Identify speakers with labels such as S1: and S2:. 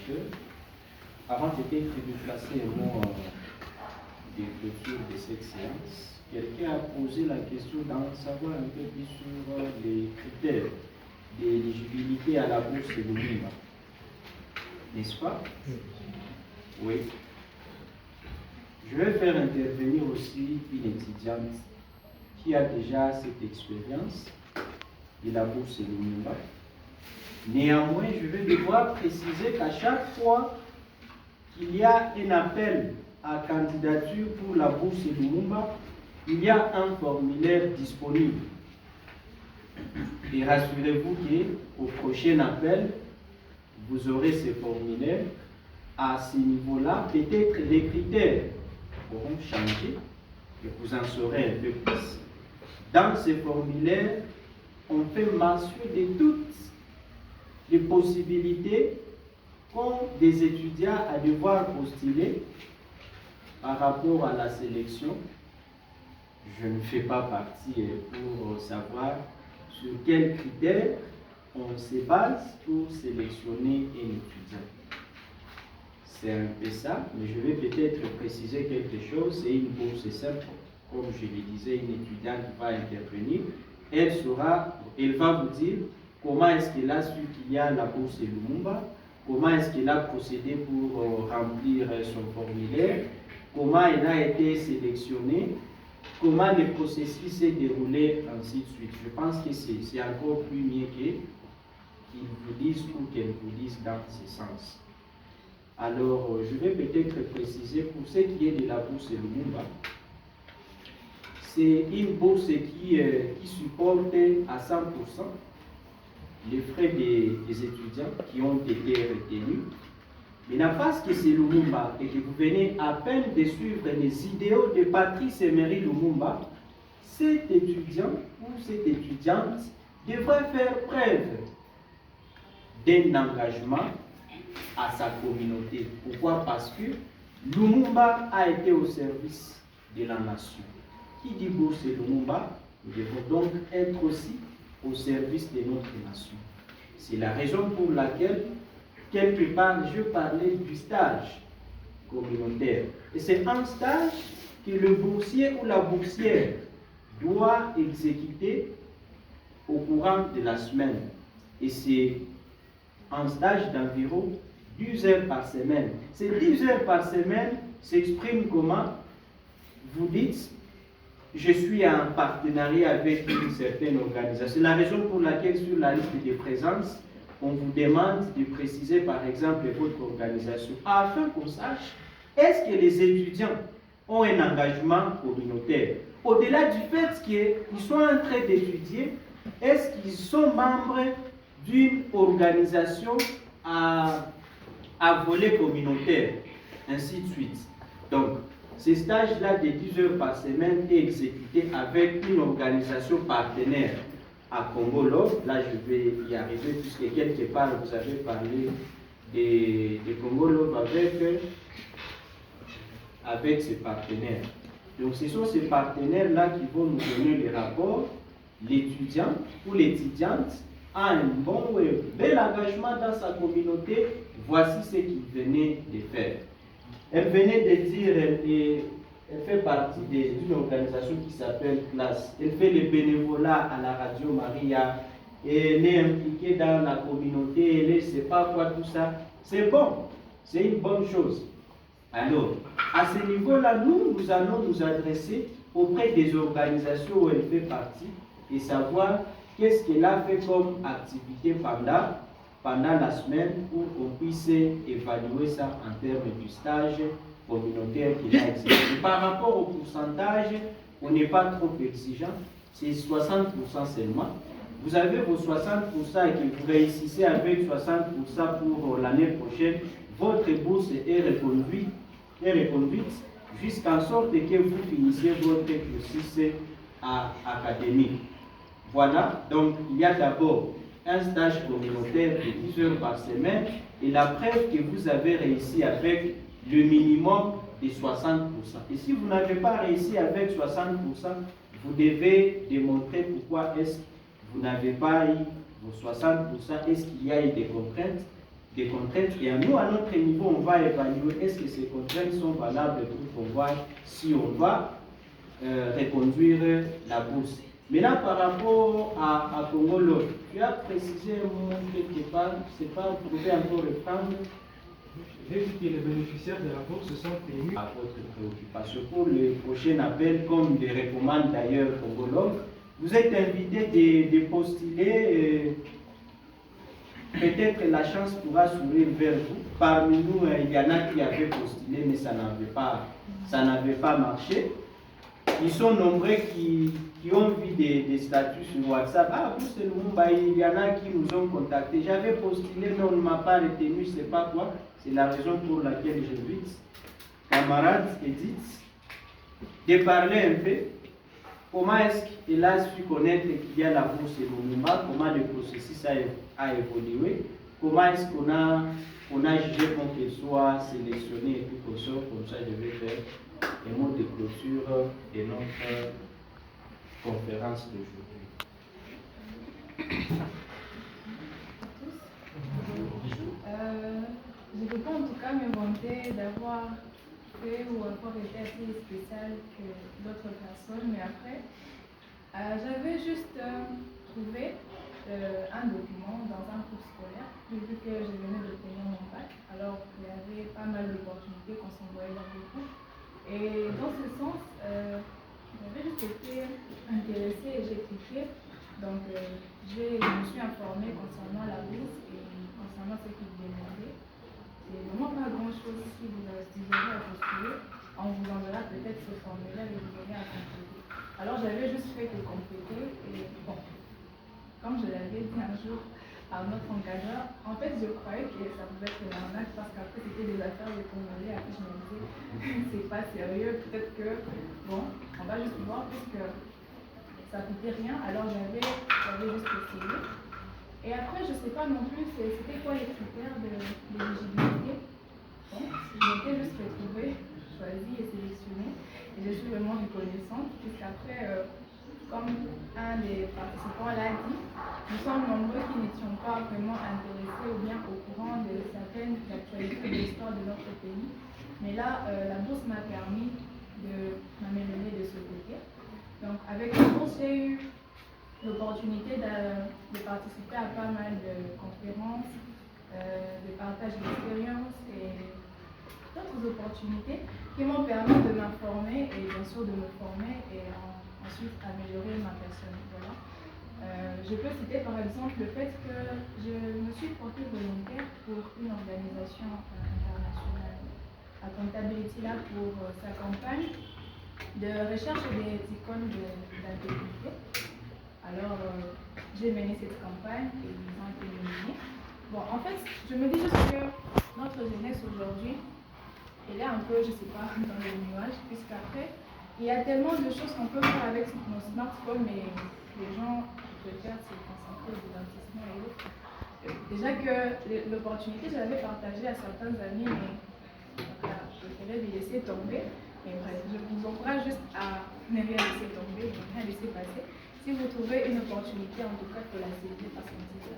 S1: téléspectateurs. Avant peut-être de placer un mot de clôture de cette séance, quelqu'un a posé la question d'en savoir un peu plus sur les critères d'éligibilité à la bourse de Lumumba. N'est-ce pas? Oui. Je vais faire intervenir aussi une étudiante qui a déjà cette expérience de la bourse de Lumumba. Néanmoins, je vais devoir préciser qu'à chaque fois qu'il y a un appel à candidature pour la bourse de Lumumba, il y a un formulaire disponible. Et rassurez-vous qu'au prochain appel, vous aurez ce formulaire. À ce niveau-là, peut-être les critères pourront changer et vous en saurez un peu plus. Dans ce formulaire, on fait mention de toutes les possibilités qu'ont des étudiants à devoir postuler par rapport à la sélection. Je ne fais pas partie pour savoir sur quels critères on se base pour sélectionner un étudiant. C'est un peu ça, mais je vais peut-être préciser quelque chose. C'est une bourse simple, comme je le disais, une étudiante qui va intervenir. Elle va vous dire comment est-ce qu'elle a su qu'il y a la bourse de Lumumba, comment est-ce qu'elle a procédé pour remplir son formulaire, comment elle a été sélectionnée, comment le processus s'est déroulé, ainsi de suite. Je pense que c'est encore plus mieux qu'ils vous disent ou qu'elle vous dise dans ce sens. Alors, je vais peut-être préciser pour ce qui est de la bourse de Lumumba. C'est une bourse qui supporte à 100% les frais des étudiants qui ont été retenus. Mais n'a pas que c'est Lumumba et que vous venez à peine de suivre les idéaux de Patrice Emery Lumumba, cet étudiant ou cette étudiante devrait faire preuve d'un engagement à sa communauté. Pourquoi? Parce que Lumumba a été au service de la nation. Qui dit bourse Lumumba, nous devons donc être aussi au service de notre nation. C'est la raison pour laquelle, quelque part, je parlais du stage communautaire. Et c'est un stage que le boursier ou la boursière doit exécuter au courant de la semaine. Et c'est un stage d'environ 12 heures par semaine. Ces 10 heures par semaine s'expriment comment? Vous dites, je suis en partenariat avec une certaine organisation. C'est la raison pour laquelle sur la liste de présence, on vous demande de préciser par exemple votre organisation, afin qu'on sache, est-ce que les étudiants ont un engagement communautaire? Au-delà du fait qu'ils sont en train d'étudier, est-ce qu'ils sont membres d'une organisation à volet communautaire, ainsi de suite. Donc, ce stage-là de 10 heures par semaine est exécuté avec une organisation partenaire à Congo Love. Là, je vais y arriver puisque quelque part, vous avez parlé de Congo Love avec ses partenaires. Donc, ce sont ces partenaires-là qui vont nous donner les rapports. L'étudiant ou l'étudiante a un bon ou un bel engagement dans sa communauté. Voici ce qu'il venait de faire. Elle venait de dire, elle fait partie d'une organisation qui s'appelle CLAS. Elle fait le bénévolat à la Radio Maria. Et elle est impliquée dans la communauté. Elle ne sait pas quoi tout ça. C'est bon. C'est une bonne chose. Alors, à ce niveau-là, nous allons nous adresser auprès des organisations où elle fait partie et savoir qu'est-ce qu'elle a fait comme activité pendant la semaine pour qu'on puisse évaluer ça en termes du stage communautaire qu'il a exercé. Par rapport au pourcentage, on n'est pas trop exigeant, c'est 60% seulement. Vous avez vos 60% et que vous réussissez avec 60% pour l'année prochaine, votre bourse est reconduite jusqu'en sorte que vous finissez votre cursus académique. Voilà, donc il y a d'abord un stage communautaire de 10 heures par semaine et la preuve que vous avez réussi avec le minimum de 60%. Et si vous n'avez pas réussi avec 60%, vous devez démontrer pourquoi est-ce que vous n'avez pas eu vos 60%, est-ce qu'il y a eu des contraintes. des contraintes. Et à nous, à notre niveau, on va évaluer est-ce que ces contraintes sont valables pour pouvoir, si on va reconduire la bourse. Maintenant, par rapport à Congo, tu as précisé quelque part, c'est pas, vous pouvez encore reprendre.
S2: J'ai dit que les bénéficiaires de la bourse sont tenus
S1: à votre préoccupation. Pour le prochain appel, comme le recommande d'ailleurs Congo, vous êtes invité de postuler. Peut-être la chance pourra sourire vers vous. Parmi nous, il y en a qui avaient postulé, mais ça n'avait pas marché. Ils sont nombreux qui ont vu des statuts sur WhatsApp. Ah, vous, c'est le Mumbai, il y en a qui nous ont contactés. J'avais postulé, mais on ne m'a pas retenu, je ne sais pas quoi. C'est la raison pour laquelle j'invite camarades Edith de parler un peu. Comment est-ce qu'il a su connaître qu'il y a la bourse et le Mumbai, comment le processus a évolué, comment est-ce qu'on a jugé pour qu'il soit sélectionné et tout comme ça, je vais faire un mot de clôture de notre conférence d'aujourd'hui.
S3: Je ne peux pas en tout cas me vanter d'avoir fait ou avoir été assez spécial que d'autres personnes, mais après, j'avais juste trouvé un document dans un cours scolaire, vu que je venais d'obtenir mon bac, alors il y avait pas mal d'opportunités qu'on s'envoyait dans les cours. Et dans ce sens, j'avais juste été intéressée et j'ai cliqué. Donc, je me suis informée concernant la bourse et concernant ce qu'ils demandaient. C'est vraiment pas grand-chose si vous aurez à postuler. On vous enverra peut-être ce formulaire et vous aurez à compléter. Alors, j'avais juste fait que compléter et bon, comme je l'avais dit un jour à notre encadreur, en fait, je croyais que ça pouvait être une arnaque parce qu'après, c'était des affaires de Congolais. Après, je me disais, c'est pas sérieux, peut-être que, bon, on va juste voir puisque ça coûtait rien. Alors, j'avais juste essayé. Et après, je sais pas non plus, c'était quoi les critères d'éligibilité. Bon, je m'étais juste retrouvée, choisie et sélectionnée. Et je suis vraiment reconnaissante puisqu'après, comme un des participants l'a dit, nous sommes nombreux qui n'étions pas vraiment intéressés ou bien au courant de certaines actualités de l'histoire de notre pays. Mais là, la bourse m'a permis de m'améliorer de ce côté. Donc, avec la bourse, j'ai eu l'opportunité de participer à pas mal de conférences, de partage d'expériences et d'autres opportunités qui m'ont permis de m'informer et bien sûr de me former et ensuite améliorer ma personne. Voilà. Je peux citer par exemple le fait que je me suis portée volontaire pour une organisation internationale, Accountability Lab, pour sa campagne de recherche des icônes d'intégrité. Alors, j'ai mené cette campagne et ils ont été nominés. Bon, en fait, je me dis juste que notre jeunesse aujourd'hui, elle est un peu, je ne sais pas, dans les nuages, puisqu'après, il y a tellement de choses qu'on peut faire avec nos smartphones, mais les gens préfèrent se concentrer au divertissement et autres. Déjà que l'opportunité, je l'avais partagée à certains amis, mais voilà, je préférais les laisser tomber. Mais bref, je vous encourage juste à ne rien laisser tomber, ne rien laisser passer. Si vous trouvez une opportunité, en tout cas, il faut la saisir parce qu'on dit ça.